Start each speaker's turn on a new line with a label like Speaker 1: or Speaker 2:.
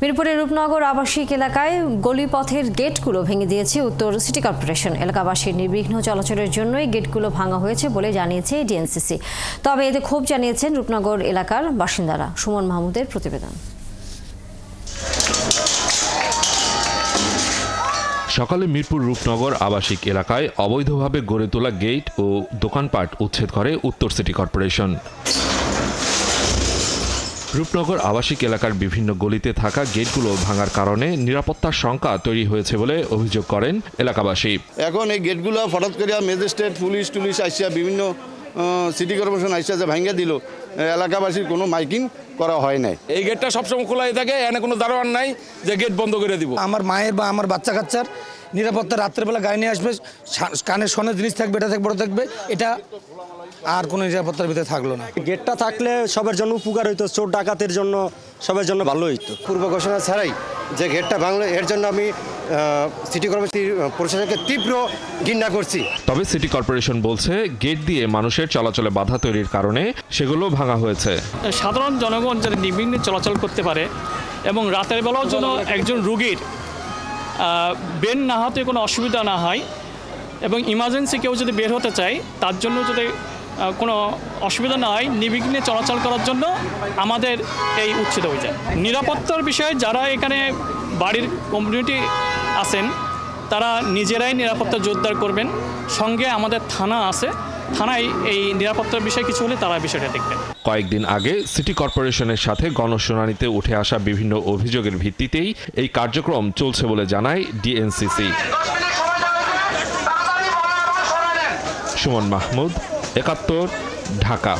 Speaker 1: মিরপুরের রূপনগর আবাসিক এলাকায় গলিপথের গেটগুলো ভেঙে দিয়েছে উত্তর সিটি কর্পোরেশন। এলাকাবাসীর নির্বিঘ্ন চলাচলের জন্যই গেটগুলো ভাঙা হয়েছে বলে জানিয়েছে ডিএনসিসি। তবে এতে ক্ষোভ জানিয়েছেন রূপনগর এলাকার বাসিন্দারা। সুমন মাহমুদের প্রতিবেদন।
Speaker 2: সকালে মিরপুর রূপনগর আবাসিক এলাকায় অবৈধভাবে গড়ে তোলা গেট ও দোকানপাট উচ্ছেদ করে উত্তর সিটি কর্পোরেশন। রূপনগর আবাসিক এলাকার বিভিন্ন গলিতে থাকা গেটগুলো ভাঙার কারণে নিরাপত্তার শঙ্কা তৈরি হয়েছে বলে অভিযোগ করেন এলাকাবাসী।
Speaker 3: এখন এই গেটগুলো হঠাৎ করে ম্যাজিস্ট্রেট পুলিশ আসিয়া বিভিন্ন সিটি কর্পোরেশন আসিয়া যে ভাঙিয়ে দিল, এলাকাবাসীর কোনো মাইকিং করা হয় নাই।
Speaker 4: এই গেটটা সবসময় খোলাই থাকে, এখানে কোনো দারোয়ান নাই যে গেট বন্ধ করে দিব।
Speaker 5: আমার মায়ের বা আমার বাচ্চা কাচ্চার নিরাপত্তা রাত্রেবেলা গায়ে নিয়ে আসবে, কানে সোনার জিনিস থাকবে, এটা থাকবে, বড় থাকবে, এটা আর কোনো নিরাপত্তার ভিতরে থাকলো না।
Speaker 6: গেটটা থাকলে সবার জন্য উপকার হইতো, চোর ডাকাতের জন্য সবার জন্য ভালো হইতো।
Speaker 7: পূর্ব ঘোষণা ছাড়াই যে গেটটা ভাঙলো, এর জন্য আমি সিটি কর্পোরেশন প্রশাসনকে তীব্র ঘৃণা করছি।
Speaker 2: তবে সিটি কর্পোরেশন বলছে গেট দিয়ে মানুষের চলাচলে বাধা তৈরির কারণে সেগুলো ভাঙা হয়েছে।
Speaker 8: সাধারণ জনগণ যাতে নির্বিঘ্নে চলাচল করতে পারে এবং রাতের বেলাও যেন একজন রুগীর বের না হতে কোনো অসুবিধা না হয় এবং ইমার্জেন্সি কেউ যদি বের হতে চায় তার জন্য যদি কোনো অসুবিধা না হয়, নির্বিঘ্নে চলাচল করার জন্য আমাদের এই উচ্ছেদ অভিযান। নিরাপত্তার বিষয়ে যারা এখানে বাড়ির কমিউনিটি আছেন তারা নিজেরাই নিরাপত্তা জোরদার করবেন। সঙ্গে আমাদের থানা আছে, থানায় এই নিরাপত্তার বিষয়ে কিছু হলে তারা বিষয়টা দেখবেন।
Speaker 2: কয়েকদিন আগে সিটি কর্পোরেশনের সাথে গণশুনানিতে উঠে আসা বিভিন্ন অভিযোগের ভিত্তিতেই এই কার্যক্রম চলছে বলে জানায় ডিএনসিসি। সুমন মাহমুদ, ৭১, ঢাকা।